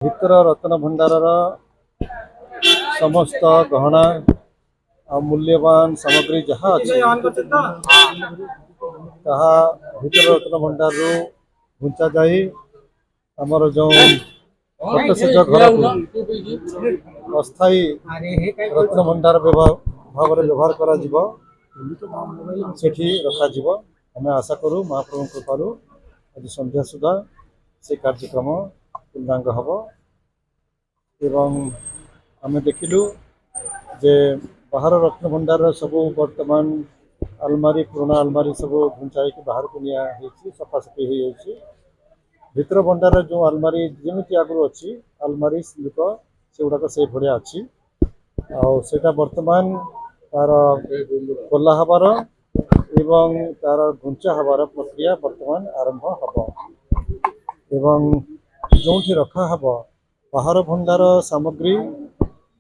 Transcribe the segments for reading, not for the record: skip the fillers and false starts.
ଭିତର ରତ୍ନ ଭଣ୍ଡାରର ସମସ୍ତ ଗହଣା ଆଉ ମୂଲ୍ୟବାନ ସାମଗ୍ରୀ ଯାହା ଅଛି ତାହା ଭିତର ରତ୍ନ ଭଣ୍ଡାରରୁ ଘୁଞ୍ଚା ଯାଇ ଆମର ଯେଉଁ ଫଟୋସେଜ ଘରକୁ ଅସ୍ଥାୟୀ ରତ୍ନ ଭଣ୍ଡାର ଭାବରେ ବ୍ୟବହାର କରାଯିବ, ସେଠି ରଖାଯିବ। ଆମେ ଆଶା କରୁ ମହାପ୍ରଭୁଙ୍କ କୃପାରୁ ଆଜି ସନ୍ଧ୍ୟା ସୁଦ୍ଧା ସେ କାର୍ଯ୍ୟକ୍ରମ ପୂର୍ଣ୍ଣାଙ୍ଗ ହେବ। ଏବଂ ଆମେ ଦେଖିଲୁ ଯେ ବାହାର ରତ୍ନଭଣ୍ଡାର ସବୁ ବର୍ତ୍ତମାନ ଆଲମାରୀ ପୁରୁଣା ଆଲମାରୀ ସବୁ ଘୁଞ୍ଚାଇକି ବାହାରକୁ ନିଆ ହେଇଛି, ସଫାସଫି ହେଇଯାଇଛି। ଭିତର ଭଣ୍ଡାର ଯେଉଁ ଆଲମାରୀ ଯେମିତି ଆଗରୁ ଅଛି ଆଲମାରୀ ସ୍ଲିପ ସେଗୁଡ଼ାକ ସେଇଭଳିଆ ଅଛି। ଆଉ ସେଇଟା ବର୍ତ୍ତମାନ ତାର ଖୋଲା ହେବାର ଏବଂ ତାର ଘୁଞ୍ଚା ହେବାର ପ୍ରକ୍ରିୟା ବର୍ତ୍ତମାନ ଆରମ୍ଭ ହେବ। ଏବଂ ଯେଉଁଠି ରଖା ହେବ ବାହାର ଭଣ୍ଡାର ସାମଗ୍ରୀ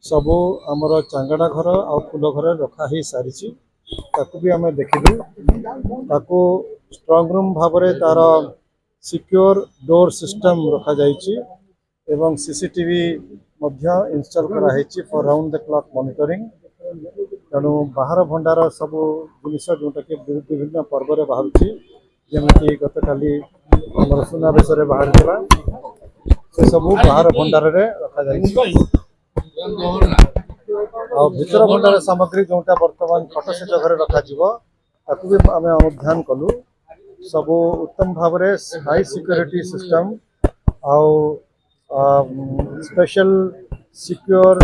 ସବୁ ଆମର ଚାଙ୍ଗଡ଼ା ଘର ଆଉ ଫୁଲ ଘରେ ରଖା ହେଇସାରିଛି। ତାକୁ ବି ଆମେ ଦେଖିଲୁ। ତାକୁ ଷ୍ଟ୍ରଙ୍ଗ ରୁମ୍ ଭାବରେ ତାର ସିକ୍योर ଡୋର୍ ସିଷ୍ଟମ୍ ରଖାଯାଇଛି ଏବଂ ସିସିଟିଭି ମଧ୍ୟ ଇନଷ୍ଟଲ୍ କରାହେଇଛି for round the clock monitoring. ତେଣୁ ବାହାର ଭଣ୍ଡାର ସବୁ ଜିନିଷ ଯେଉଁଟାକି ବିଭିନ୍ନ ପର୍ବରେ ବାହାରୁଛି, ଯେମିତି ଗତକାଲି ଆମର ସୁନାବେଶରେ ବାହାରିଥିଲା, ସେସବୁ ବାହାର ଭଣ୍ଡାରରେ ରଖାଯାଇଛି। ଆଉ ଭିତର ଭଣ୍ଡାର ସାମଗ୍ରୀ ଯେଉଁଟା ବର୍ତ୍ତମାନ ଫଟୋସେଜ ଘରେ ରଖାଯିବ ତାକୁ ବି ଆମେ ଅନୁଧ୍ୟାନ କଲୁ। ସବୁ ଉତ୍ତମ ଭାବରେ ହାଇ ସିକ୍ୟୁରିଟି ସିଷ୍ଟମ୍ ଆଉ ସ୍ପେଶାଲ ସିକ୍योर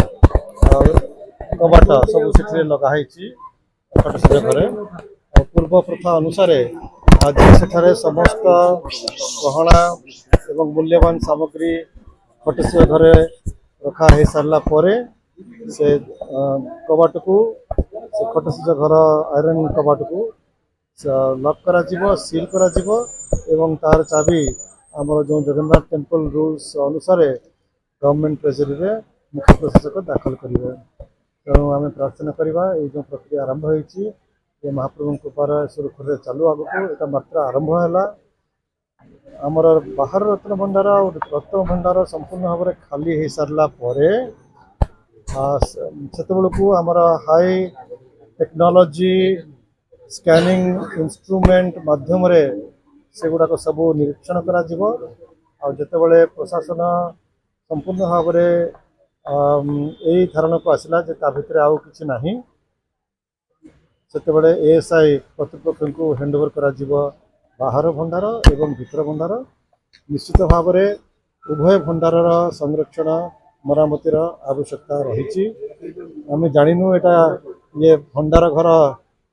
କବାଟ ସବୁ ସେଥିରେ ଲଗା ହେଇଛି ଫଟୋସେଜ ଘରେ। ପୂର୍ବ ପ୍ରଥା ଅନୁସାରେ ଆଜି ସେଠାରେ ସମସ୍ତ ଗହଣା ଏବଂ ମୂଲ୍ୟବାନ ସାମଗ୍ରୀ ଫଟୋସେଜ ଘରେ ରଖା ହେଇସାରିଲା ପରେ ସେ କବାଟକୁ ସେ ଫଟୋସେଜ ଘର ଆଇରନ୍ କବାଟକୁ ଲକ୍ କରାଯିବ, ସିଲ୍ କରାଯିବ ଏବଂ ତାର ଚାବି ଆମର ଯେଉଁ ଜଗନ୍ନାଥ ଟେମ୍ପଲ ରୁଲ୍ସ ଅନୁସାରେ ଗଭର୍ଣ୍ଣମେଣ୍ଟ ଟ୍ରେଜେରୀରେ ମୁଖ୍ୟ ପ୍ରଶାସକ ଦାଖଲ କରିବେ। ତେଣୁ ଆମେ ପ୍ରାର୍ଥନା କରିବା ଏଇ ଯେଉଁ ପ୍ରକ୍ରିୟା ଆରମ୍ଭ ହୋଇଛି ଏ ମହାପ୍ରଭୁଙ୍କ କୃପାରେ ସୁରୁଖୁରୁରେ ଚାଲୁ। ଆଗକୁ ଏଟା ମାତ୍ର ଆରମ୍ଭ ହେଲା। ଆମର ବାହାର ରତ୍ନ ଭଣ୍ଡାର ଆଉ ରତ୍ନ ଭଣ୍ଡାର ସମ୍ପୂର୍ଣ୍ଣ ଭାବରେ ଖାଲି ହେଇସାରିଲା ପରେ ସେତେବେଳକୁ ଆମର ହାଇ ଟେକ୍ନୋଲୋଜି ସ୍କାନିଂ ଇନଷ୍ଟ୍ରୁମେଣ୍ଟ ମାଧ୍ୟମରେ ସେଗୁଡ଼ାକ ସବୁ ନିରୀକ୍ଷଣ କରାଯିବ। ଆଉ ଯେତେବେଳେ ପ୍ରଶାସନ ସମ୍ପୂର୍ଣ୍ଣ ଭାବରେ ଏଇ ଧାରଣାକୁ ଆସିଲା ଯେ ତା ଭିତରେ ଆଉ କିଛି ନାହିଁ, ସେତେବେଳେ ଏଏସ୍ଆଇ କର୍ତ୍ତୃପକ୍ଷଙ୍କୁ ହ୍ୟାଣ୍ଡଓଭର କରାଯିବ ବାହାର ଭଣ୍ଡାର ଏବଂ ଭିତର ଭଣ୍ଡାର। ନିଶ୍ଚିତ ଭାବରେ ଉଭୟ ଭଣ୍ଡାରର ସଂରକ୍ଷଣ ମରାମତିର ଆବଶ୍ୟକତା ରହିଛି। ଆମେ ଜାଣିନୁ ଏଟା ଇଏ ଭଣ୍ଡାର ଘର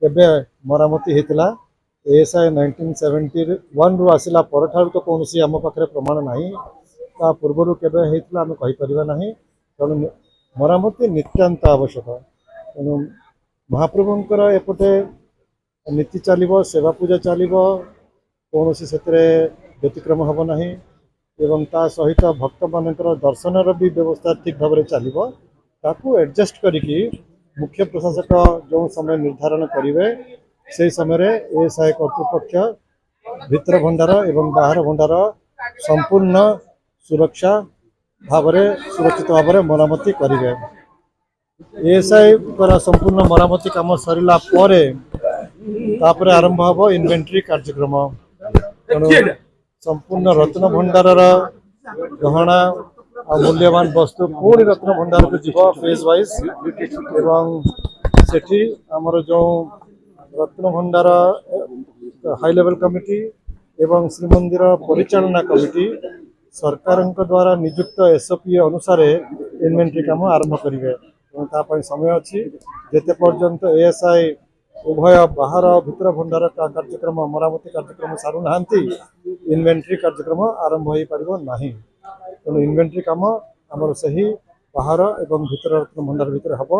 କେବେ ମରାମତି ହେଇଥିଲା। ଏଏସ୍ଆଇ 1971ରୁ ଆସିଲା ପରଠାରୁ ତ କୌଣସି ଆମ ପାଖରେ ପ୍ରମାଣ ନାହିଁ। ତା ପୂର୍ବରୁ କେବେ ହେଇଥିଲା ଆମେ କହିପାରିବା ନାହିଁ। ତେଣୁ ମରାମତି ନିତ୍ୟାନ୍ତ ଆବଶ୍ୟକ। ତେଣୁ ମହାପ୍ରଭୁଙ୍କର ଏପଟେ ନୀତି ଚାଲିବ, ସେବା ପୂଜା ଚାଲିବ, କୌଣସି ସେଥିରେ ବ୍ୟତିକ୍ରମ ହେବ ନାହିଁ ଏବଂ ତା ସହିତ ଭକ୍ତମାନଙ୍କର ଦର୍ଶନର ବି ବ୍ୟବସ୍ଥା ଠିକ୍ ଭାବରେ ଚାଲିବ। ତାକୁ ଆଡ଼ଜଷ୍ଟ କରିକି ମୁଖ୍ୟ ପ୍ରଶାସକ ଯେଉଁ ସମୟ ନିର୍ଦ୍ଧାରଣ କରିବେ ସେହି ସମୟରେ ଏଏସ୍ଆଇ କର୍ତ୍ତୃପକ୍ଷ ଭିତର ଭଣ୍ଡାର ଏବଂ ବାହାର ଭଣ୍ଡାର ସମ୍ପୂର୍ଣ୍ଣ ସୁରକ୍ଷିତ ଭାବରେ ମରାମତି କରିବେ। ଏଏସ୍ଆଇଙ୍କର ସମ୍ପୂର୍ଣ୍ଣ ମରାମତି କାମ ସରିଲା ପରେ ତାପରେ ଆରମ୍ଭ ହେବ ଇନଭେଣ୍ଟରି କାର୍ଯ୍ୟକ୍ରମ। ତେଣୁ ସମ୍ପୂର୍ଣ୍ଣ ରତ୍ନ ଭଣ୍ଡାରର ଗହଣା ଆଉ ମୂଲ୍ୟବାନ ବସ୍ତୁ ପୁଣି ରତ୍ନ ଭଣ୍ଡାରକୁ ଯିବ ଫେଜ୍ ୱାଇଜ୍ ଏବଂ ସେଠି ଆମର ଯେଉଁ ରତ୍ନ ଭଣ୍ଡାର ହାଇ ଲେଭେଲ କମିଟି ଏବଂ ଶ୍ରୀମନ୍ଦିର ପରିଚାଳନା କମିଟି ସରକାରଙ୍କ ଦ୍ୱାରା ନିଯୁକ୍ତ ଏସ୍ଓପି ଅନୁସାରେ ଇନଭେଣ୍ଟରି କାମ ଆରମ୍ଭ କରିବେ। ଏବଂ ତା ପାଇଁ ସମୟ ଅଛି। ଯେତେ ପର୍ଯ୍ୟନ୍ତ ଏଏସ୍ଆଇ ଉଭୟ ବାହାର ଭିତର ଭଣ୍ଡାର କାର୍ଯ୍ୟକ୍ରମ ମରାମତି କାର୍ଯ୍ୟକ୍ରମ ସାରୁନାହାନ୍ତି ଇନଭେଣ୍ଟରି କାର୍ଯ୍ୟକ୍ରମ ଆରମ୍ଭ ହୋଇପାରିବ ନାହିଁ। ତେଣୁ ଇନଭେଣ୍ଟରି କାମ ଆମର ସେହି ବାହାର ଏବଂ ଭିତର ରତ୍ନ ଭଣ୍ଡାର ଭିତରେ ହେବ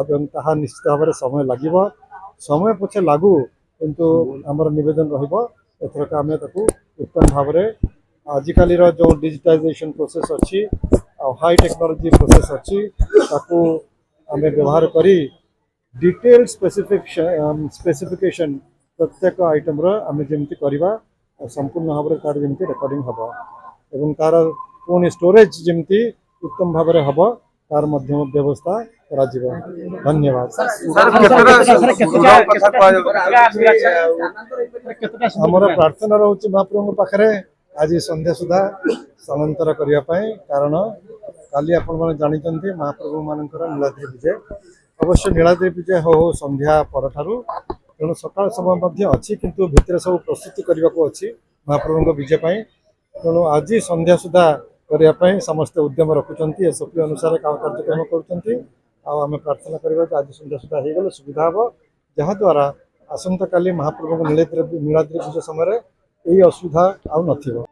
ଏବଂ ତାହା ନିଶ୍ଚିତ ଭାବରେ ସମୟ ଲାଗିବ। ସମୟ ପଛେ ଲାଗୁ, କିନ୍ତୁ ଆମର ନିବେଦନ ରହିବ ଏଥରକ ଆମେ ତାକୁ ଉତ୍ତମ ଭାବରେ ଆଜିକାଲିର ଯେଉଁ ଡିଜିଟାଇଜେସନ୍ ପ୍ରୋସେସ୍ ଅଛି ଆଉ ହାଇ ଟେକ୍ନୋଲୋଜି ପ୍ରୋସେସ୍ ଅଛି ତାକୁ ଆମେ ବ୍ୟବହାର କରି डिटेल स्पेसिफिकेशन प्रत्येक आइटम आम जमी करवा संपूर्ण भाव में तार जमी रेकर्डिंग हम और तार पुणी स्टोरेज जमती उत्तम भाव में हम तार व्यवस्था करा जीवो। धन्यवाद। आमर प्रार्थना रोचे महाप्रभु पाखे आज संध्या सुधा स्थानांतर करने कारण काली आपण मैंने जानते महाप्रभु मानकर नीलाद्रि विजय अवश्य नीलाद्रि विजय हो संध्या पर तेणु सकाल समय अच्छी किंतु भितर सब प्रस्तुति करने को अच्छी महाप्रभु विजय तेणु आज संध्या सुधा करने समस्ते उद्यम रखुंट एसओपी अनुसार कार्यक्रम करें प्रार्थना करवा आज संध्या सुधा हो गले सुविधा हम जहाद्वारा आसंता काली महाप्रभु नीलाद्रि विजय समय यही असुविधा आउ न।